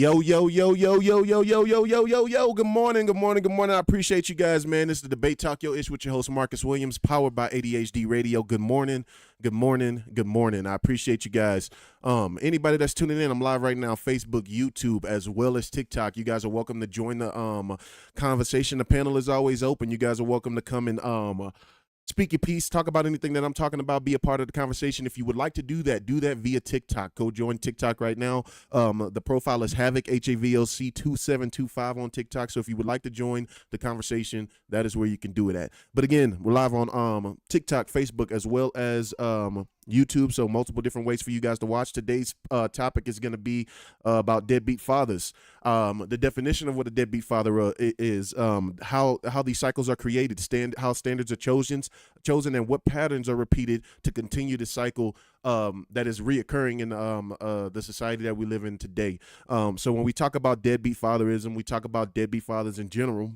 Yo, yo, yo, yo, yo, yo, yo, yo, yo, yo, yo. Good morning, good morning, good morning. I appreciate you guys, man. This is the Debate Talk Yo Ish with your host, Marcus Williams, powered by ADHD Radio. Good morning, good morning, good morning. I appreciate you guys. Anybody that's tuning in, I'm live right now, Facebook, YouTube, as well as TikTok. You guys are welcome to join the conversation. The panel is always open. You guys are welcome to come and speak your piece, talk about anything that I'm talking about, be a part of the conversation. If you would like to do that via TikTok. Go join TikTok right now. The profile is Havoc, HAVOC 2725 on TikTok. So if you would like to join the conversation, that is where you can do it at. But again, we're live on TikTok, Facebook, as well as YouTube, so multiple different ways for you guys to watch. Today's topic is going to be about deadbeat fathers. The definition of what a deadbeat father is, how these cycles are created, how standards are chosen, and what patterns are repeated to continue the cycle that is reoccurring in the society that we live in today. So when we talk about deadbeat fatherism, we talk about deadbeat fathers in general.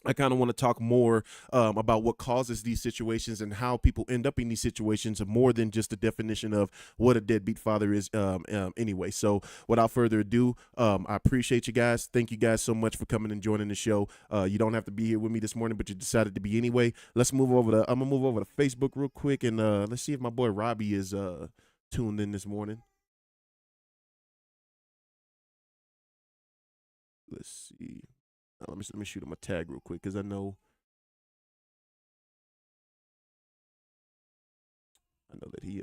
I kind of want to talk more about what causes these situations and how people end up in these situations, more than just the definition of what a deadbeat father is anyway. So without further ado, I appreciate you guys. Thank you guys so much for coming and joining the show. You don't have to be here with me this morning, but you decided to be anyway. I'm going to move over to Facebook real quick, and let's see if my boy Robbie is tuned in this morning. Let's see. Let me shoot him a tag real quick, because I know that he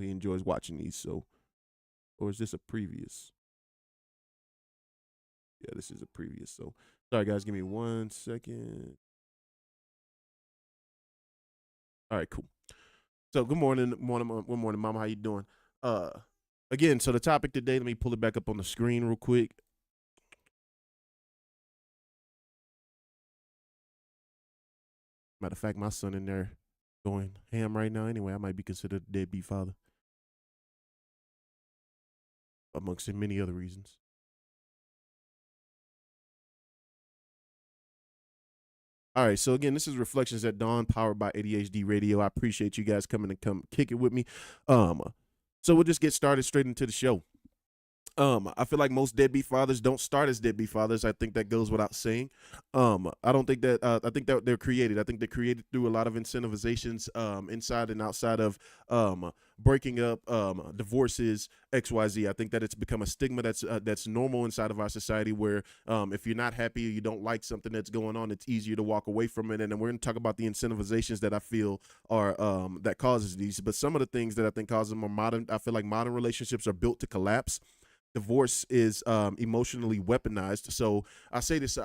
enjoys watching these. So, or is this a previous? Yeah, this is a previous. So, sorry guys, give me 1 second. All right, cool. So, good morning, Mama. How you doing? Again, so the topic today. Let me pull it back up on the screen real quick. Matter of fact, my son in there going ham right now. Anyway, I might be considered a deadbeat father, amongst many other reasons. All right, so again, this is Reflections at Dawn, powered by ADHD Radio. I appreciate you guys coming and come kick it with me. So we'll just get started straight into the show. I feel like most deadbeat fathers don't start as deadbeat fathers. I think that goes without saying. I don't think that. I think that they're created. I think they're created through a lot of incentivizations, inside and outside of breaking up, divorces, XYZ. I think that it's become a stigma that's normal inside of our society, where if you're not happy or you don't like something that's going on, it's easier to walk away from it. And then we're going to talk about the incentivizations that I feel are that causes these. But some of the things that I think cause them are modern. I feel like modern relationships are built to collapse. Divorce is emotionally weaponized. So I say this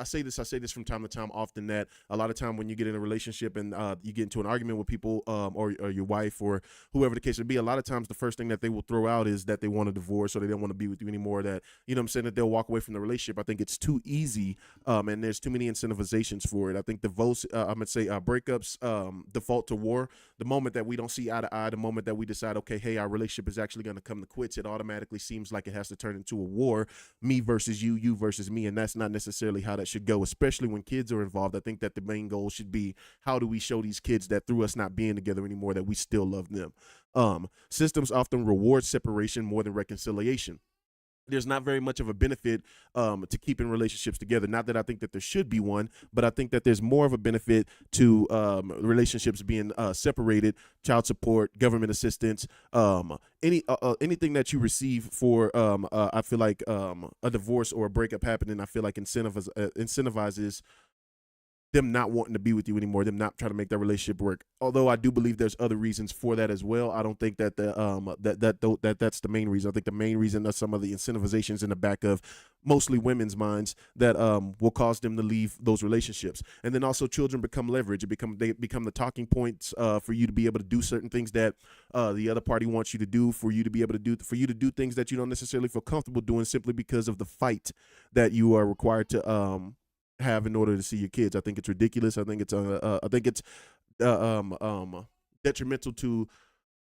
from time to time often, that a lot of time when you get in a relationship and you get into an argument with people, or your wife or whoever the case would be, a lot of times the first thing that they will throw out is that they want a divorce, or they don't want to be with you anymore, that, you know what I'm saying, that they'll walk away from the relationship. I think it's too easy, and there's too many incentivizations for it. I think divorce, I'm going to say breakups default to war. The moment that we don't see eye to eye, the moment that we decide, okay, hey, our relationship is actually going to come to quits, it automatically seems like it has to turn into a war, me versus you, you versus me, and that's not necessarily how that should go, especially when kids are involved. I think that the main goal should be, how do we show these kids that through us not being together anymore, that we still love them? Systems often reward separation more than reconciliation. There's not very much of a benefit to keeping relationships together. Not that I think that there should be one, but I think that there's more of a benefit to relationships being separated, child support, government assistance, anything that you receive for, I feel like a divorce or a breakup happening, I feel like incentivizes them not wanting to be with you anymore, them not trying to make that relationship work. Although I do believe there's other reasons for that as well. I don't think that that's the main reason. I think the main reason are some of the incentivizations in the back of mostly women's minds that will cause them to leave those relationships. And then also children become leverage. They become the talking points for you to be able to do certain things that the other party wants you to do, for you to do things that you don't necessarily feel comfortable doing, simply because of the fight that you are required to have in order to see your kids. I think it's ridiculous. I think it's detrimental to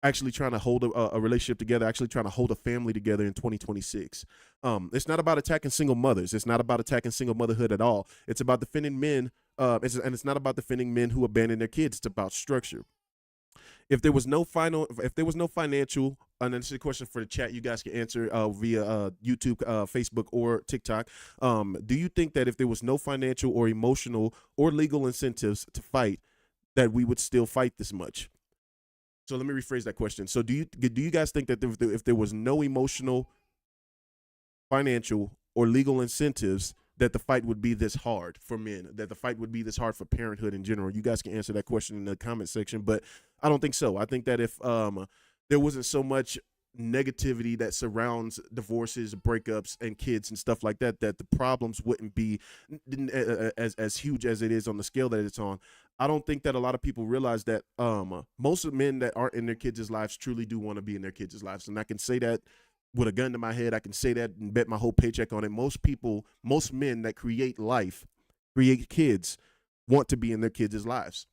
actually trying to hold a relationship together, actually trying to hold a family together in 2026. It's not about attacking single mothers. It's not about attacking single motherhood at all. It's about defending men, and it's not about defending men who abandon their kids. It's about structure. if there was no financial, and this is a question for the chat, you guys can answer via YouTube, Facebook, or TikTok. Do you think that if there was no financial or emotional or legal incentives to fight, that we would still fight this much? So let me rephrase that question. So do you guys think that if there was no emotional, financial, or legal incentives, that the fight would be this hard for men, that the fight would be this hard for parenthood in general? You guys can answer that question in the comment section, but I don't think so. I think that if there wasn't so much negativity that surrounds divorces, breakups, and kids and stuff like that, that the problems wouldn't be as huge as it is on the scale that it's on. I don't think that a lot of people realize that most of the men that aren't in their kids' lives truly do want to be in their kids' lives, and I can say that with a gun to my head. I can say that and bet my whole paycheck on it. Most men that create life, create kids, want to be in their kids' lives.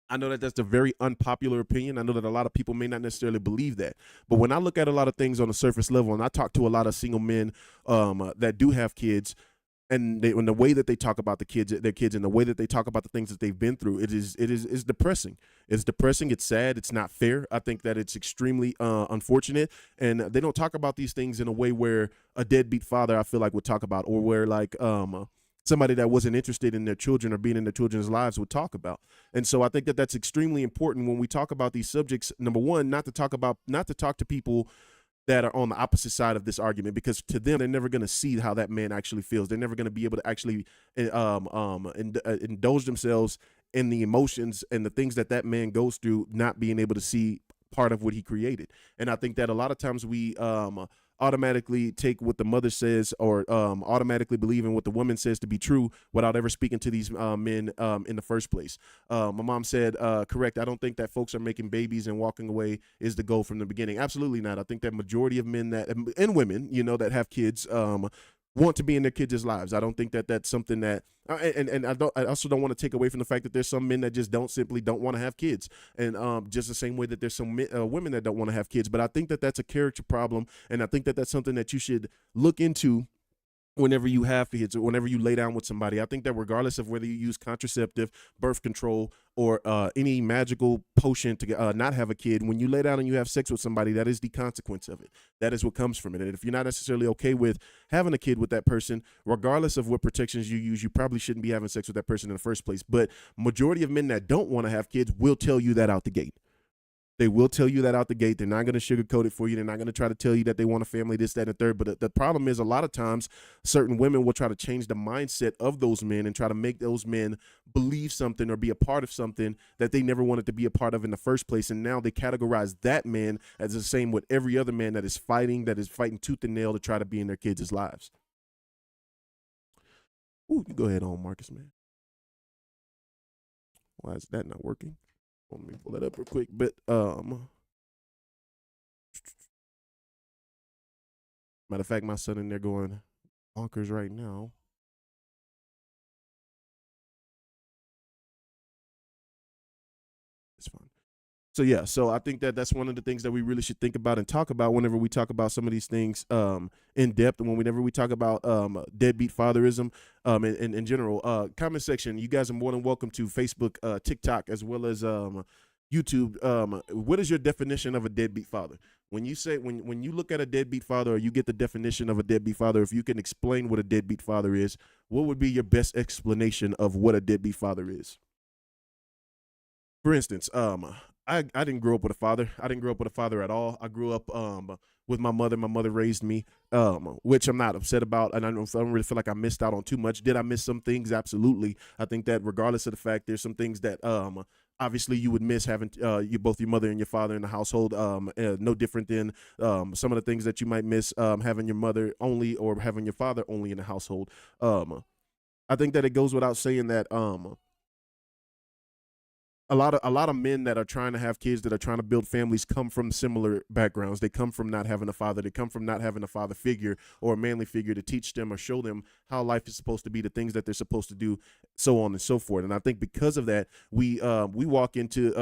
I know that that's a very unpopular opinion. I know that a lot of people may not necessarily believe that. But when I look at a lot of things on the surface level, and I talk to a lot of single men that do have kids, and the way that they talk about their kids, and the way that they talk about the things that they've been through, it's depressing. It's depressing. It's sad. It's not fair. I think that it's extremely unfortunate, and they don't talk about these things in a way where a deadbeat father, I feel like, would talk about, or where like somebody that wasn't interested in their children or being in their children's lives would talk about. And so I think that that's extremely important when we talk about these subjects. Number one, not to talk to people that are on the opposite side of this argument, because to them, they're never going to see how that man actually feels. They're never going to be able to actually indulge themselves in the emotions and the things that man goes through, not being able to see part of what he created. And I think that a lot of times we automatically take what the mother says, or automatically believe in what the woman says to be true, without ever speaking to these men in the first place. My mom said, correct, I don't think that folks are making babies and walking away is the goal from the beginning. Absolutely not. I think that majority of men and women, that have kids, want to be in their kids' lives. I don't think that that's something that, and I also don't want to take away from the fact that there's some men that just simply don't want to have kids, and just the same way that there's some women that don't want to have kids. But I think that that's a character problem, and I think that that's something that you should look into whenever you have kids, or whenever you lay down with somebody. I think that regardless of whether you use contraceptive, birth control, or any magical potion to not have a kid, when you lay down and you have sex with somebody, that is the consequence of it. That is what comes from it. And if you're not necessarily okay with having a kid with that person, regardless of what protections you use, you probably shouldn't be having sex with that person in the first place. But majority of men that don't want to have kids will tell you that out the gate. They will tell you that out the gate. They're not going to sugarcoat it for you. They're not going to try to tell you that they want a family, this, that, and the third. But the problem is, a lot of times, certain women will try to change the mindset of those men and try to make those men believe something or be a part of something that they never wanted to be a part of in the first place. And now they categorize that man as the same with every other man that is fighting tooth and nail to try to be in their kids' lives. Ooh, you go ahead on, Marcus, man. Why is that not working? Let me pull that up real quick. But matter of fact, my son in there going bonkers right now. It's fine. So yeah, so I think that that's one of the things that we really should think about and talk about whenever we talk about some of these things in depth, and whenever we talk about deadbeat fatherism in general. Comment section, you guys are more than welcome to Facebook, TikTok, as well as YouTube. What is your definition of a deadbeat father? When you say when you look at a deadbeat father, or you get the definition of a deadbeat father, if you can explain what a deadbeat father is, what would be your best explanation of what a deadbeat father is? For instance, I didn't grow up with a father. I didn't grow up with a father at all. I grew up with my mother. My mother raised me, which I'm not upset about, and I don't really feel like I missed out on too much. Did I miss some things? Absolutely. I think that regardless of the fact, there's some things that obviously you would miss having both your mother and your father in the household. No different than some of the things that you might miss having your mother only or having your father only in the household. I think that it goes without saying that a lot of men that are trying to have kids, that are trying to build families, come from similar backgrounds. They come from not having a father. They come from not having a father figure or a manly figure to teach them or show them how life is supposed to be, the things that they're supposed to do, so on and so forth. And I think because of that, we walk into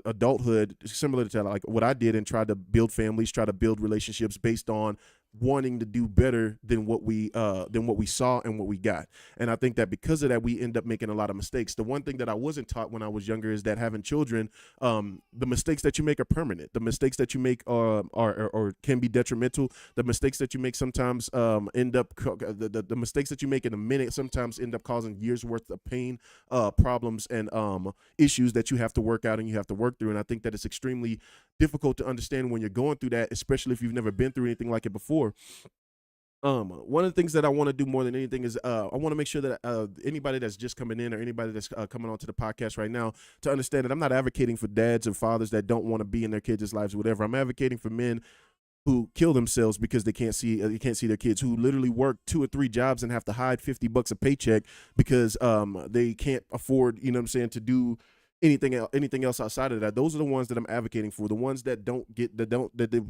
adulthood similar to like what I did, and try to build families, try to build relationships based on wanting to do better than what we saw and what we got. And I think that because of that, we end up making a lot of mistakes. The one thing that I wasn't taught when I was younger is that having children, the mistakes that you make are permanent. The mistakes that you make are or can be detrimental. The mistakes that you make sometimes end up the mistakes that you make in a minute sometimes end up causing years worth of pain, problems, and issues that you have to work out and you have to work through. And I think that it's extremely difficult to understand when you're going through that, especially if you've never been through anything like it before. One of the things that I want to do more than anything is I want to make sure that anybody that's just coming in or anybody that's coming onto the podcast right now to understand that I'm not advocating for dads and fathers that don't want to be in their kids' lives or whatever. I'm advocating for men who kill themselves because they can't see their kids, who literally work 2 or 3 jobs and have to hide $50 a paycheck because they can't afford, you know what I'm saying, to do anything else outside of that. Those are the ones that I'm advocating for. The ones that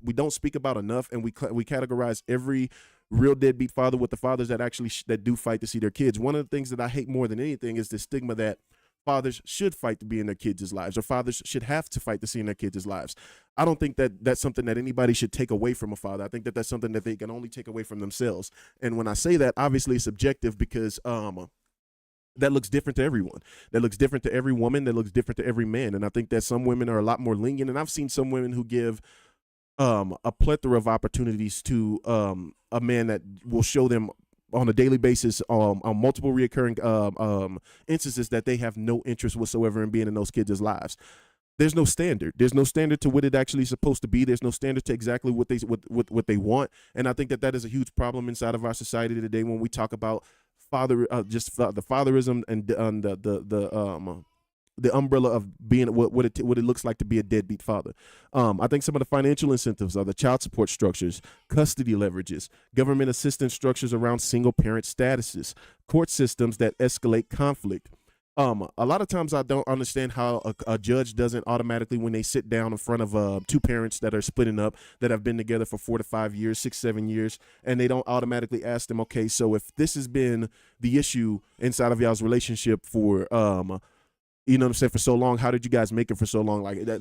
we don't speak about enough, and we categorize every real deadbeat father with the fathers that actually that do fight to see their kids. One of the things that I hate more than anything is the stigma that fathers should fight to be in their kids' lives, or fathers should have to fight to see in their kids' lives. I don't think that that's something that anybody should take away from a father. I think that that's something that they can only take away from themselves. And when I say that, obviously it's subjective because that looks different to everyone. That looks different to every woman. That looks different to every man. And I think that some women are a lot more lenient. And I've seen some women who give a plethora of opportunities to a man that will show them on a daily basis on multiple reoccurring instances that they have no interest whatsoever in being in those kids' lives. There's no standard. There's no standard to what it actually is supposed to be. There's no standard to exactly what they want. And I think that is a huge problem inside of our society today when we talk about the fatherism and the umbrella of being what it looks like to be a deadbeat father. I think some of the financial incentives are the child support structures, custody leverages, government assistance structures around single parent statuses, court systems that escalate conflict. A lot of times I don't understand how a judge doesn't automatically, when they sit down in front of 2 parents that are splitting up, that have been together for 4 to 5 years, 6, 7 years, and they don't automatically ask them, okay, so if this has been the issue inside of y'all's relationship for you know what I'm saying, for so long, how did you guys make it for so long? Like that,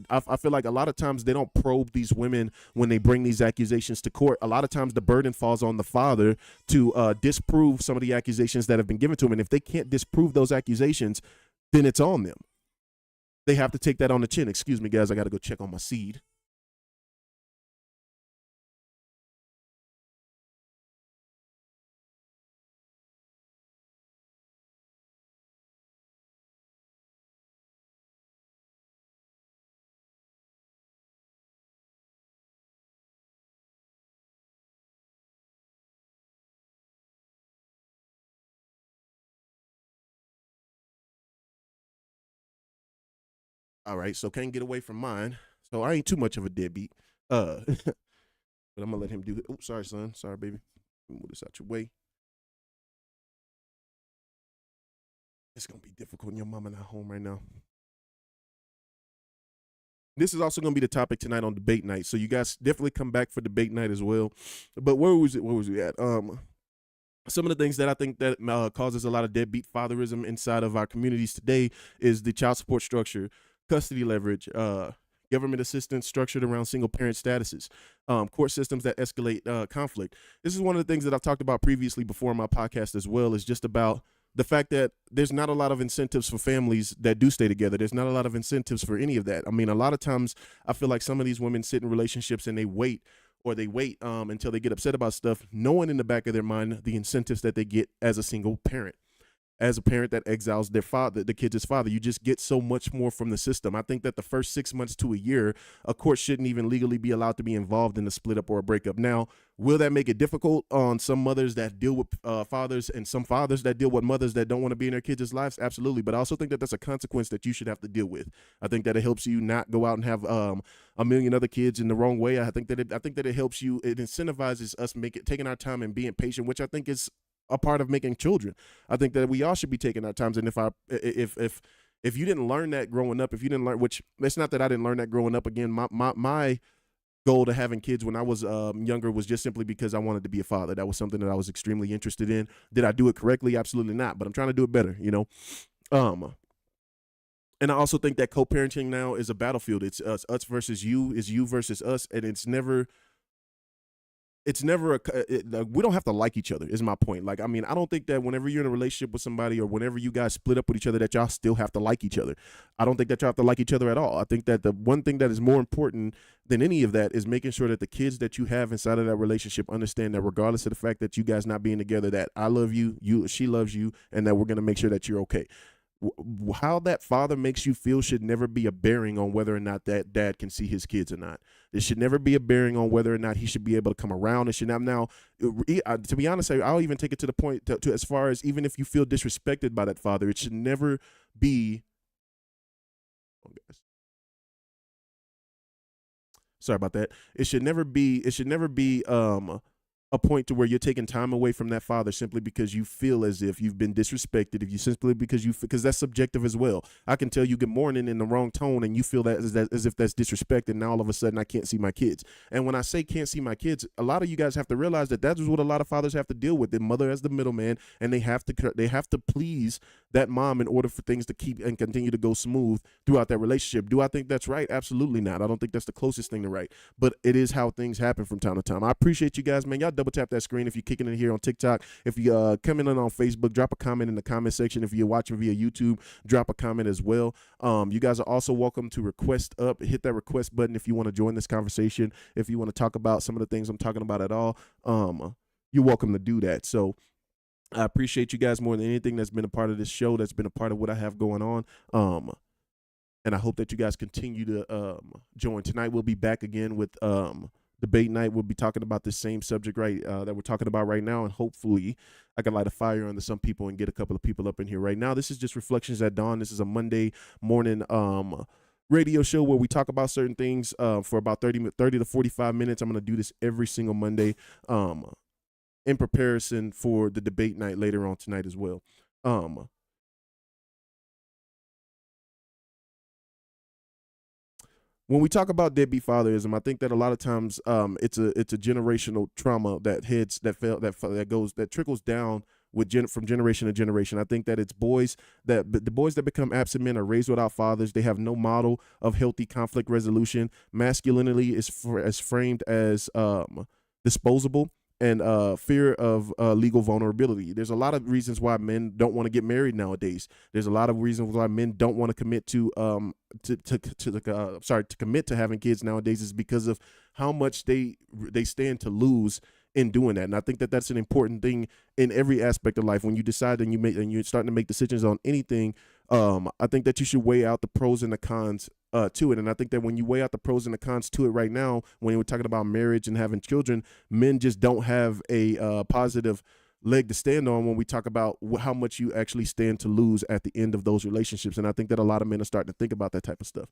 I feel like a lot of times they don't probe these women when they bring these accusations to court. A lot of times the burden falls on the father to disprove some of the accusations that have been given to him. And if they can't disprove those accusations, then it's on them. They have to take that on the chin. Excuse me, guys, I got to go check on my seed. All right, so can't get away from mine. So I ain't too much of a deadbeat. But I'm gonna let him do it. Oh, sorry, son. Sorry, baby. Move this out your way. It's gonna be difficult when your mama not home right now. This is also going to be the topic tonight on debate night, so you guys definitely come back for debate night as well. But where was it? Where was we at? Some of the things that I think that causes a lot of deadbeat fatherism inside of our communities today is the child support structure, custody leverage, government assistance structured around single parent statuses, court systems that escalate conflict. This is one of the things that I've talked about previously before in my podcast as well, is just about the fact that there's not a lot of incentives for families that do stay together. There's not a lot of incentives for any of that. I mean, a lot of times I feel like some of these women sit in relationships and they wait until they get upset about stuff, knowing in the back of their mind the incentives that they get as a single parent. As a parent that exiles their father, the kid's father, you just get so much more from the system. I think that the first 6 months to a year, a court shouldn't even legally be allowed to be involved in a split up or a breakup. Now, will that make it difficult on some mothers that deal with fathers and some fathers that deal with mothers that don't want to be in their kids' lives? Absolutely. But I also think that that's a consequence that you should have to deal with. I think that it helps you not go out and have a million other kids in the wrong way. I think that it helps you. It incentivizes us taking our time and being patient, which I think is a part of making children. I think that we all should be taking our times. And if you didn't learn that growing up, which it's not that I didn't learn that growing up. Again, my goal to having kids when I was younger was just simply because I wanted to be a father. That was something that I was extremely interested in. Did I do it correctly? Absolutely not. But I'm trying to do it better, you know? And I also think that co-parenting now is a battlefield. It's us versus you, is you versus us. And it's never we don't have to like each other is my point. Like, I mean, I don't think that whenever you're in a relationship with somebody or whenever you guys split up with each other that y'all still have to like each other. I don't think that y'all have to like each other at all. I think that the one thing that is more important than any of that is making sure that the kids that you have inside of that relationship understand that regardless of the fact that you guys not being together, that I love you, she loves you, and that we're going to make sure that you're okay. How that father makes you feel should never be a bearing on whether or not that dad can see his kids or not. It should never be a bearing on whether or not he should be able to come around. It should not. Now, to be honest, I'll even take it to the point to as far as even if you feel disrespected by that father, it should never be. Oh, guys. Sorry about that. It should never be. It should never be. A point to where you're taking time away from that father simply because you feel as if you've been disrespected, if you simply because that's subjective as well. I can tell you good morning in the wrong tone and you feel that as if that's disrespect, and now all of a sudden I can't see my kids. And when I say can't see my kids, a lot of you guys have to realize that is what a lot of fathers have to deal with. The mother as the middleman, and they have to please that mom in order for things to keep and continue to go smooth throughout that relationship. Do I think that's right? Absolutely not. I don't think that's the closest thing to right, but it is how things happen from time to time. I appreciate you guys, man. Y'all double tap that screen if you're kicking in here on TikTok. If you coming in on Facebook, drop a comment in the comment section. If you're watching via YouTube, drop a comment as well. You guys are also welcome to request up. Hit that request button if you want to join this conversation. If you want to talk about some of the things I'm talking about at all, you're welcome to do that. So I appreciate you guys more than anything that's been a part of this show, that's been a part of what I have going on. And I hope that you guys continue to join. Tonight we'll be back again with debate night. We'll be talking about the same subject that we're talking about right now, and hopefully I can light a fire under some people and get a couple of people up in here right now. This is just Reflections at Dawn. This is a Monday morning radio show where we talk about certain things for about 30 to 45 minutes. I'm going to do this every single Monday in comparison for the debate night later on tonight as well. When we talk about deadbeat fatherism, I think that a lot of times it's a generational trauma that trickles down from generation to generation. I think that it's the boys that become absent men are raised without fathers. They have no model of healthy conflict resolution. Masculinity is framed as disposable, and fear of legal vulnerability. There's a lot of reasons why men don't want to get married nowadays. There's a lot of reasons why men don't want to commit to commit to having kids nowadays, is because of how much they stand to lose in doing that. And I think that that's an important thing in every aspect of life. When you decide and you're starting to make decisions on anything, I think that you should weigh out the pros and the cons to it. And I think that when you weigh out the pros and the cons to it right now, when we're talking about marriage and having children, men just don't have a positive leg to stand on when we talk about how much you actually stand to lose at the end of those relationships. And I think that a lot of men are starting to think about that type of stuff.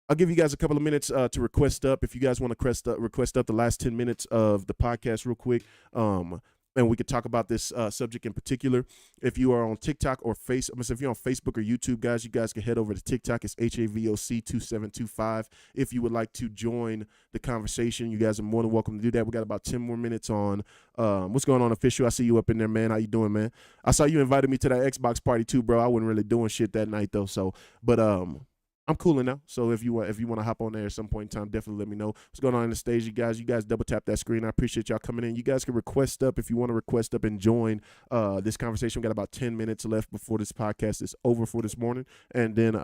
I'll give you guys a couple of minutes to request up. If you guys want to request up the last 10 minutes of the podcast real quick, and we could talk about this subject in particular. If you are on TikTok or if you're on Facebook or YouTube, guys, you guys can head over to TikTok. It's HAVOC2725. If you would like to join the conversation, you guys are more than welcome to do that. We got about 10 more minutes on. What's going on, Official? I see you up in there, man. How you doing, man? I saw you invited me to that Xbox party too, bro. I wasn't really doing shit that night though. So, but I'm cooling now. So if you want to hop on there at some point in time, definitely let me know what's going on in the stage. You guys double tap that screen. I appreciate y'all coming in. You guys can request up if you want to request up and join this conversation. We got about 10 minutes left before this podcast is over for this morning. And then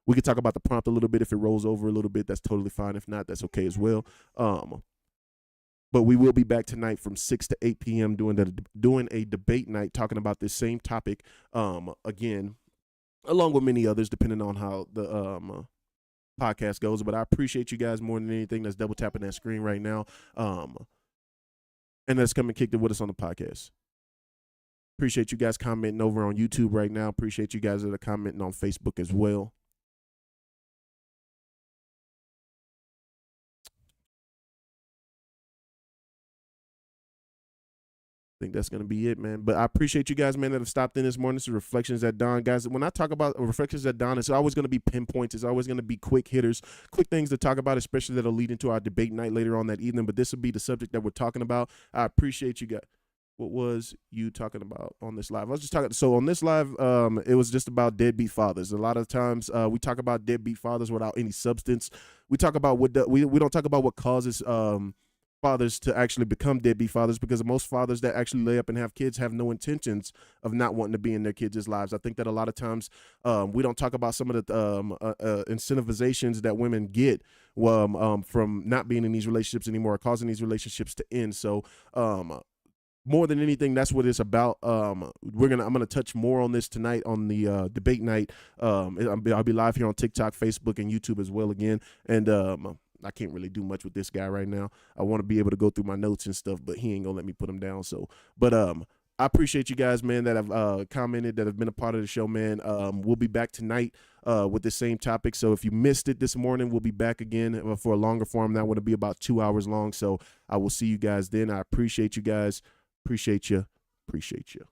we can talk about the prompt a little bit. If it rolls over a little bit, that's totally fine. If not, that's okay as well. But we will be back tonight from 6 to 8 p.m. doing a debate night talking about this same topic again, along with many others, depending on how the podcast goes. But I appreciate you guys more than anything that's double tapping that screen right now, and that's come and kicked it with us on the podcast. Appreciate you guys commenting over on YouTube right now. Appreciate you guys that are commenting on Facebook as well. I think that's going to be it, man. But I appreciate you guys, man, that have stopped in this morning. This is Reflections at Dawn. Guys, when I talk about Reflections at Dawn, it's always going to be pinpoints. It's always going to be quick hitters, quick things to talk about, especially that'll lead into our debate night later on that evening. But this will be the subject that we're talking about. I appreciate you guys. What was you talking about on this live? I was just talking. So on this live, it was just about deadbeat fathers. A lot of times we talk about deadbeat fathers without any substance. We talk about we don't talk about what causes fathers to actually become deadbeat fathers, because most fathers that actually lay up and have kids have no intentions of not wanting to be in their kids' lives. I think that a lot of times we don't talk about some of the incentivizations that women get from not being in these relationships anymore, causing these relationships to end. So more than anything, that's what it's about. I'm gonna touch more on this tonight on the debate night. I'll be live here on TikTok, Facebook, and YouTube as well again. And I can't really do much with this guy right now. I want to be able to go through my notes and stuff, but he ain't gonna let me put them down. So, but I appreciate you guys, man, that have commented, that have been a part of the show, man. We'll be back tonight with the same topic. So if you missed it this morning, we'll be back again for a longer form. That would be about 2 hours long. So I will see you guys then. I appreciate you guys. Appreciate you. Appreciate you.